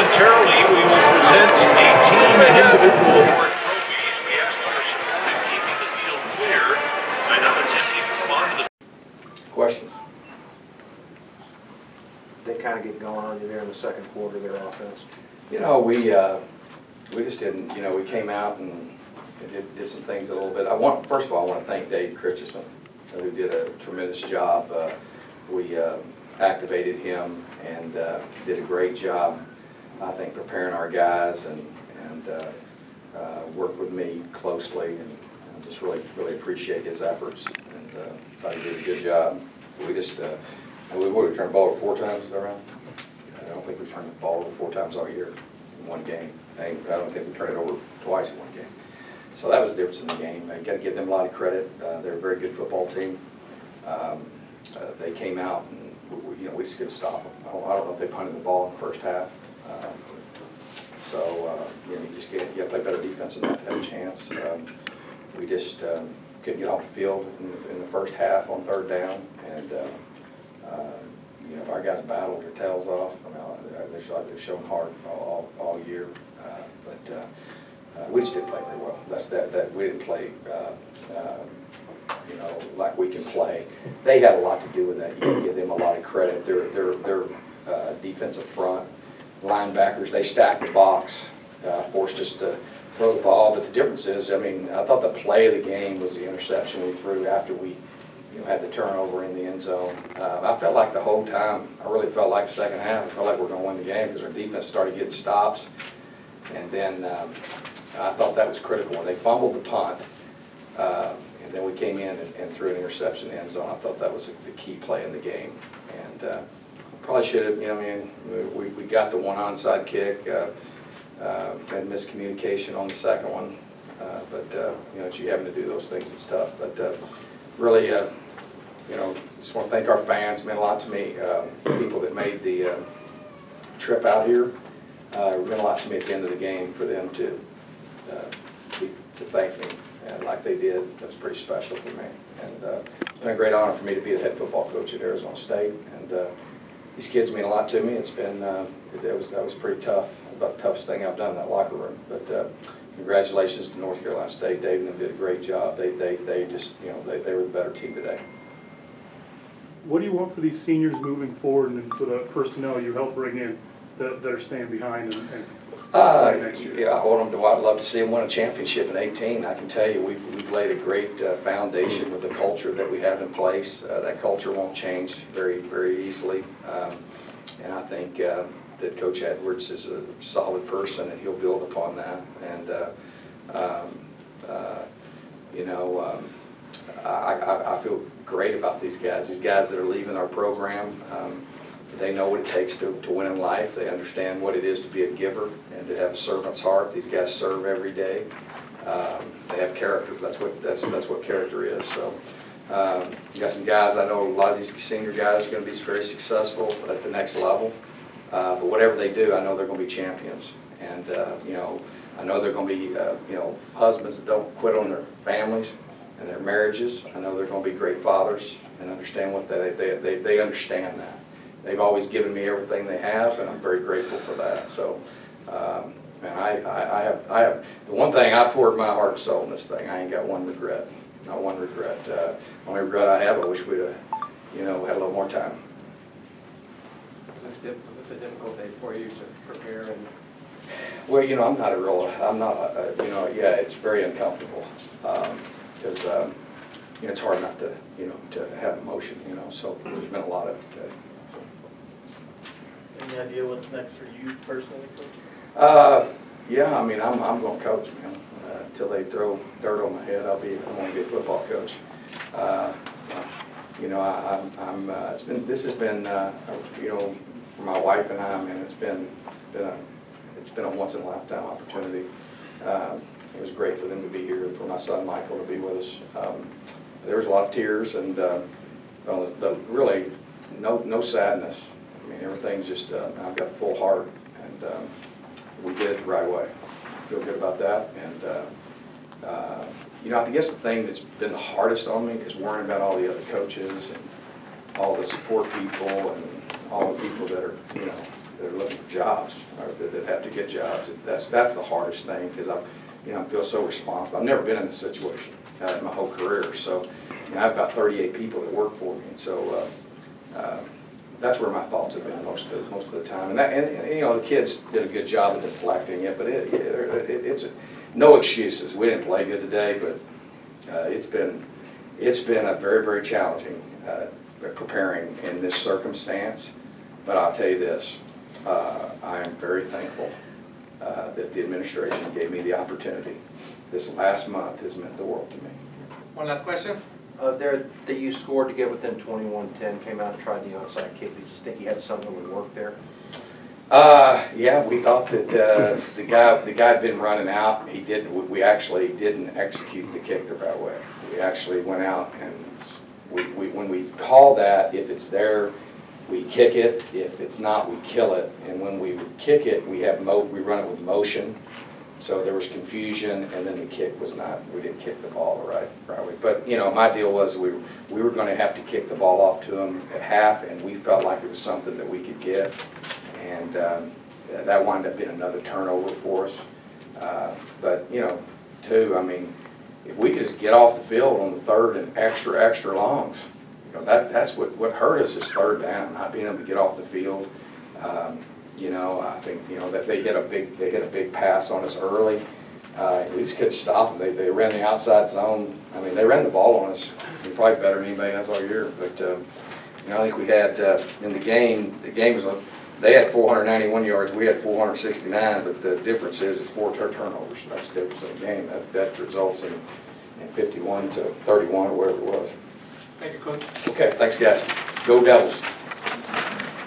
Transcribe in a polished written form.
Momentarily, we will present the team and individual award trophies. We ask your support in keeping the field clear by not attempting to come onto the questions. They kind of get going on you there in the second quarter, their offense. You know, we just didn't. You know, we came out and did some things a little bit. First of all, I want to thank Dave Christensen, who did a tremendous job. We activated him and did a great job, I think, preparing our guys and worked with me closely, and I just really appreciate his efforts, and thought he did a good job. We just we turned the ball over 4 times, is that right? I don't think we turned the ball over 4 times all year in one game. I don't think we turned it over twice in one game. So that was the difference in the game. I got to give them a lot of credit. They're a very good football team. They came out and we just couldn't stop them. I don't know if they punted the ball in the first half. You know, you got to play better defense than that to have a chance. We just couldn't get off the field in the first half on 3rd down, and you know, our guys battled their tails off. I mean, they've shown heart all year, but we just didn't play very well. We didn't play, you know, like we can play. They had a lot to do with that. You can give them a lot of credit. Their defensive front, linebackers, they stacked the box, forced us to throw the ball. But the difference is, I mean, I thought the play of the game was the interception we threw after we had the turnover in the end zone. I felt like the whole time, I really felt like the second half, I felt like we were going to win the game because our defense started getting stops. And then I thought that was critical. When they fumbled the punt, and then we came in and threw an interception in the end zone, I thought that was the key play in the game. And probably should have, you know, I mean, we got the one onside kick, had miscommunication on the second one. But, you know, it's you having to do those things, it's tough. But really, you know, just want to thank our fans. It meant a lot to me. People that made the trip out here, it meant a lot to me at the end of the game for them to thank me, and like they did. That was pretty special for me. And it's been a great honor for me to be the head football coach at Arizona State. And these kids mean a lot to me. It's been that was pretty tough. About the toughest thing I've done in that locker room. But congratulations to North Carolina State. Dave and them did a great job. They just, you know, they were the better team today. What do you want for these seniors moving forward, and for the personnel you helped bring in that are staying behind and next year? Yeah, I want them to. I'd love to see them win a championship in 18. I can tell you, we've laid a great foundation with the culture that we have in place. That culture won't change very easily, and I think that Coach Edwards is a solid person, and he'll build upon that. And you know, I feel great about these guys. These guys that are leaving our program, they know what it takes to win in life. They understand what it is to be a giver and to have a servant's heart. These guys serve every day. They have character. That's what character is. So you got some guys. I know a lot of these senior guys are going to be very successful at the next level. But whatever they do, I know they're going to be champions. And you know, I know they're going to be you know, husbands that don't quit on their families and their marriages. I know they're going to be great fathers and understand what they understand that. They've always given me everything they have, and I'm very grateful for that. So, man, I have the one thing I poured my heart and soul in this thing. I ain't got one regret. Not one regret. Only regret I have, I wish we'd have, you know, had a little more time. Was this a difficult day for you to prepare? And well, you know, I'm not, you know, yeah, it's very uncomfortable because, you know, it's hard not to, you know, to have emotion, you know, so there's been a lot of it today. Any idea what's next for you personally, Coach? Yeah, I mean, I'm going to coach, man. Until they throw dirt on my head, I'm going to be a football coach. You know, this has been, you know, for my wife and I, man, it's been a once in a lifetime opportunity. It was great for them to be here, and for my son Michael to be with us. There was a lot of tears, and really no sadness. I mean, everything's just, I've got a full heart, and we did it the right way. I feel good about that. And you know, I guess the thing that's been the hardest on me is worrying about all the other coaches and all the support people and all the people that are, you know, are looking for jobs, or that have to get jobs. That's the hardest thing, because I feel so responsible. I've never been in this situation in my whole career, so I have about 38 people that work for me, and so that's where my thoughts have been most of the time. And the kids did a good job of deflecting it, but it's no excuses. We didn't play good today, but it's been a very, very challenging preparing in this circumstance. But I'll tell you this, I am very thankful that the administration gave me the opportunity. This last month has meant the world to me. One last question? There, that you scored to get within 21-10, came out and tried the onside kick. Did you think you had something that would work there? Yeah, we thought that the guy had been running out. He didn't. We actually didn't execute the kick the right way. We actually went out and when we call that, if it's there, we kick it. If it's not, we kill it. And when we kick it, we run it with motion. So there was confusion, and then the kick was not. We didn't kick the ball the right way. But my deal was we were going to have to kick the ball off to him at half, and we felt like it was something that we could get. And that wound up being another turnover for us. But too, I mean, if we could just get off the field on the third and extra longs, that's what hurt us is third down, not being able to get off the field. I think that they hit a big pass on us early. We just couldn't stop them. They ran the outside zone. I mean, they ran the ball on us. Probably better than anybody else all year. But I think we had in the game. The game was they had 491 yards. We had 469. But the difference is it's 4 turnovers. That's the difference in the game. That results in 51 to 31 or whatever it was. Thank you, Coach. Okay, thanks, guys. Go Devils.